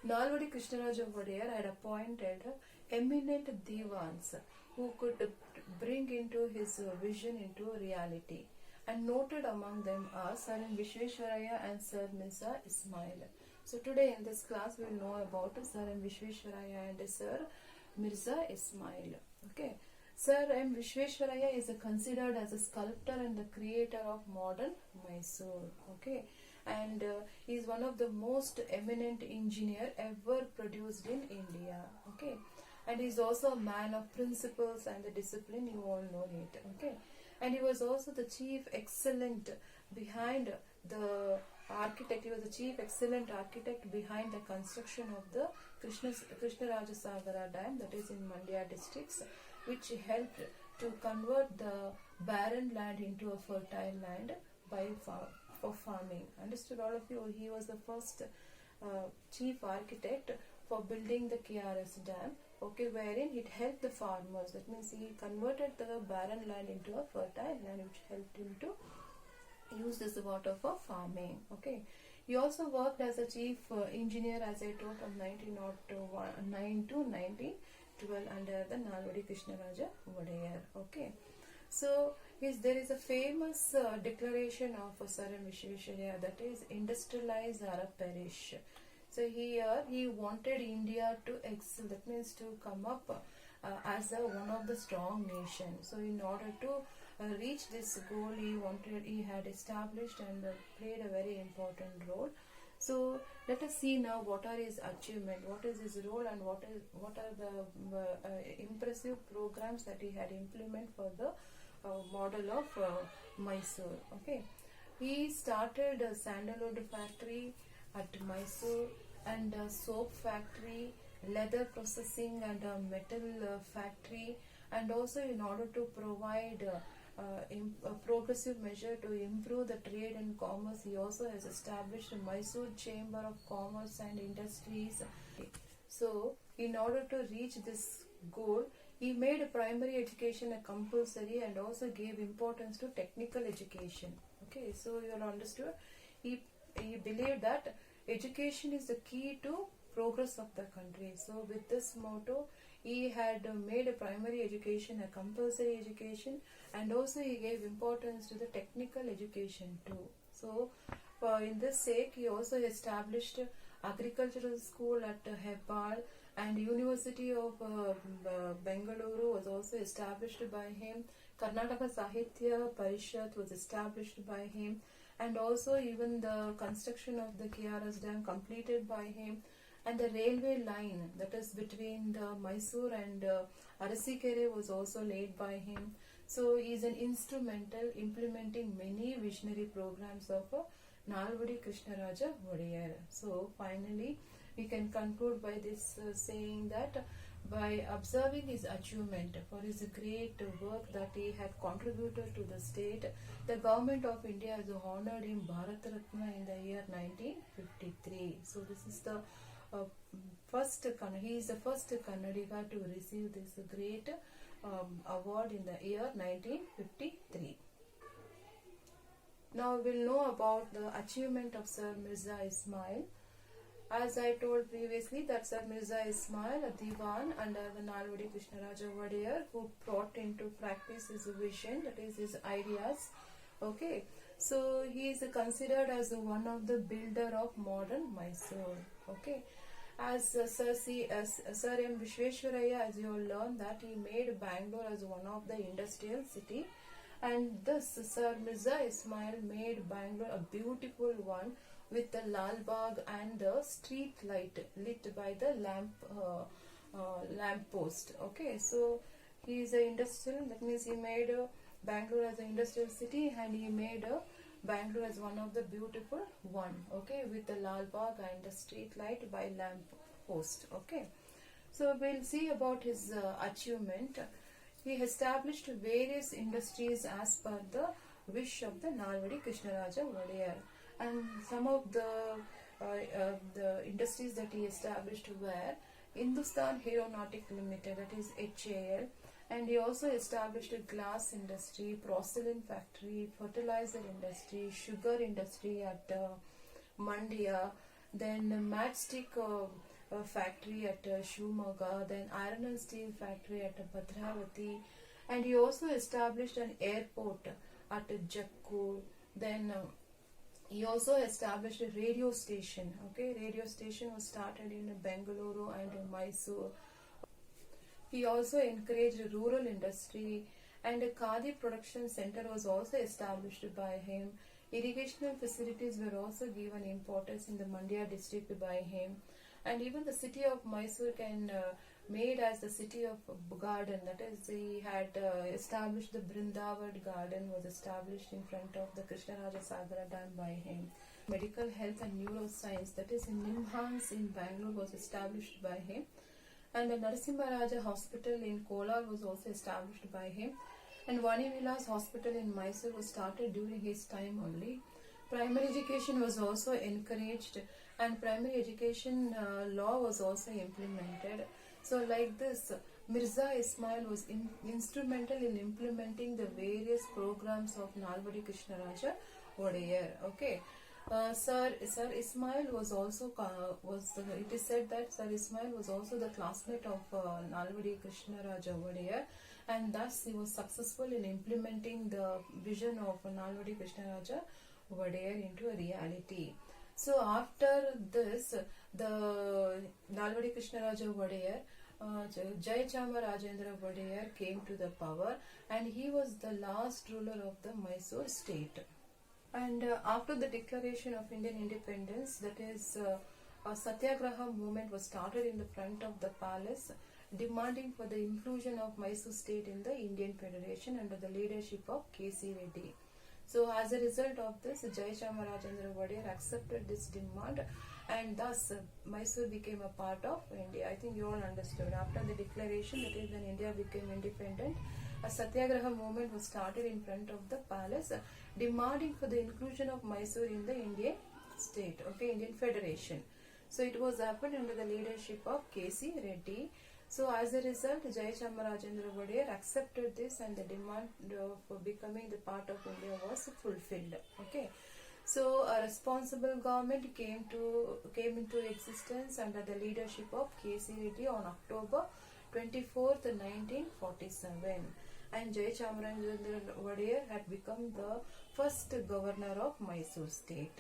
Nalvadi Krishnaraja Wadiyar had appointed eminent divans who could bring into his vision into reality, and noted among them are Sir M. Vishveshwaraya and Sir Mirza Ismail. So today in this class we will know about Sir M. Vishveshwaraya and Sir Mirza Ismail. Okay. Sir M. Vishveshwaraya is considered as a sculptor and the creator of modern Mysore. Okay. And he is one of the most eminent engineer ever produced in India. Okay. And he is also a man of principles and the discipline, you all know it. Okay. And he was also the chief excellent behind the architect. He was the chief excellent architect behind the construction of the Krishnarajasagara Dam, that is in Mandya districts, which helped to convert the barren land into a fertile land for farming. Understood all of you? He was the first chief architect for building the KRS Dam, okay, wherein it helped the farmers. That means he converted the barren land into a fertile land, which helped him to use this water for farming. Okay. He also worked as a chief engineer, as I told, from 1909 to 1912 under the Nalvadi Krishnaraja Wadiyar. Okay. So there is a famous declaration of Sir M. Vishveshwaraya, that is, industrialize or perish. So here he wanted India to excel, that means to come up as one of the strong nations. So in order to reach this goal, he had established and played a very important role. So let us see now what are his achievement, what is his role, and what are the impressive programs that he had implemented for the model of Mysore. Okay, he started a sandalwood factory at Mysore and a soap factory, leather processing and a metal factory, and also in order to provide a progressive measure to improve the trade and commerce, he also has established a Mysore Chamber of Commerce and Industries. So in order to reach this goal, he made primary education a compulsory and also gave importance to technical education. Okay, so you all understood. He believed that education is the key to progress of the country. So with this motto, he had made a primary education a compulsory education, and also he gave importance to the technical education too. So in this sake, he also established agricultural school at Hebbal, and University of Bengaluru was also established by him. Karnataka Sahitya Parishad was established by him, and also even the construction of the KRS Dam completed by him, and the railway line, that is between the Mysore and Arasikere, was also laid by him. So he is an instrumental implementing many visionary programs of Nalvadi Krishnaraja Wadiyar. So finally we can conclude by this saying that by observing his achievement for his great work that he had contributed to the state, the government of India has honored him Bharat Ratna in the year 1953. So this is the he is the first Kannadiga to receive this great award in the year 1953. Now we will know about the achievement of Sir Mirza Ismail. As I told previously that Sir Mirza Ismail, a Diwan under the Nalvadi Krishnaraja Wadiyar, who brought into practice his vision, that is his ideas. Okay, so he is considered as one of the builder of modern Mysore. Okay, as Sir M. Vishveshwaraya, as you all learn that he made Bangalore as one of the industrial city, and thus Sir Mirza Ismail made Bangalore a beautiful one with the Lal Bagh and the street light lit by the lamp post. Okay, so he is an industrial, that means he made Bangalore as an industrial city, and he made Bangalore as one of the beautiful one, okay, with the Lal Bagh and the street light by lamp post. Okay, so we'll see about his achievement. He established various industries as per the wish of the Nalvadi Krishnaraja Wadiyar, and some of the industries that he established were Hindustan Aeronautic Limited, that is HAL, and he also established a glass industry, porcelain factory, fertilizer industry, sugar industry at Mandya, then matchstick factory at Shumaga, then iron and steel factory at Bhadravati, and he also established an airport at Jakkur. Then he also established a radio station. Okay, radio station was started in Bengaluru and Mysore. He also encouraged rural industry, and a khadi production center was also established by him. Irrigational facilities were also given importance in the Mandya district by him, and even the city of Mysore can made as the city of garden. That is, he had established the Brindavan garden was established in front of the Krishnaraja Sagara Dam by him. Medical health and neuroscience, that is in Nimhans in Bangalore, was established by him, and the Narasimha Hospital in Kolar was also established by him, and Vani Vilas Hospital in Mysore was started during his time only. Primary education was also encouraged, and primary education law was also implemented. So like this, Mirza Ismail was instrumental in implementing the various programs of Nalvadi Krishnaraja Wadiyar. Okay. Sir Ismail was also it is said that Sir Ismail was also the classmate of Nalvadi Krishnaraja Wadiyar, and thus he was successful in implementing the vision of Nalvadi Krishnaraja Wadiyar into a reality. So after this, the Nalvadi Krishnaraja Wadiyar, Jayachama Rajendra Wadiyar came to the power, and he was the last ruler of the Mysore state. And after the declaration of Indian independence, that is, a Satyagraha movement was started in the front of the palace, demanding for the inclusion of Mysore state in the Indian Federation under the leadership of K.C. Reddy. So as a result of this, Jayachama Rajendra Wadiyar accepted this demand, and thus Mysore became a part of India. I think you all understood. After the declaration, that is when India became independent, a Satyagraha movement was started in front of the palace, demanding for the inclusion of Mysore in the Indian state, okay, Indian Federation. So it was happened under the leadership of K.C. Reddy. So as a result, Jayachama Rajendra Wadiyar accepted this, and the demand of becoming the part of India was fulfilled. Okay. So a responsible government came into existence under the leadership of K.C. Reddy on October 24th, 1947. And Jayachamrajendra Wadiyar had become the first governor of Mysore state.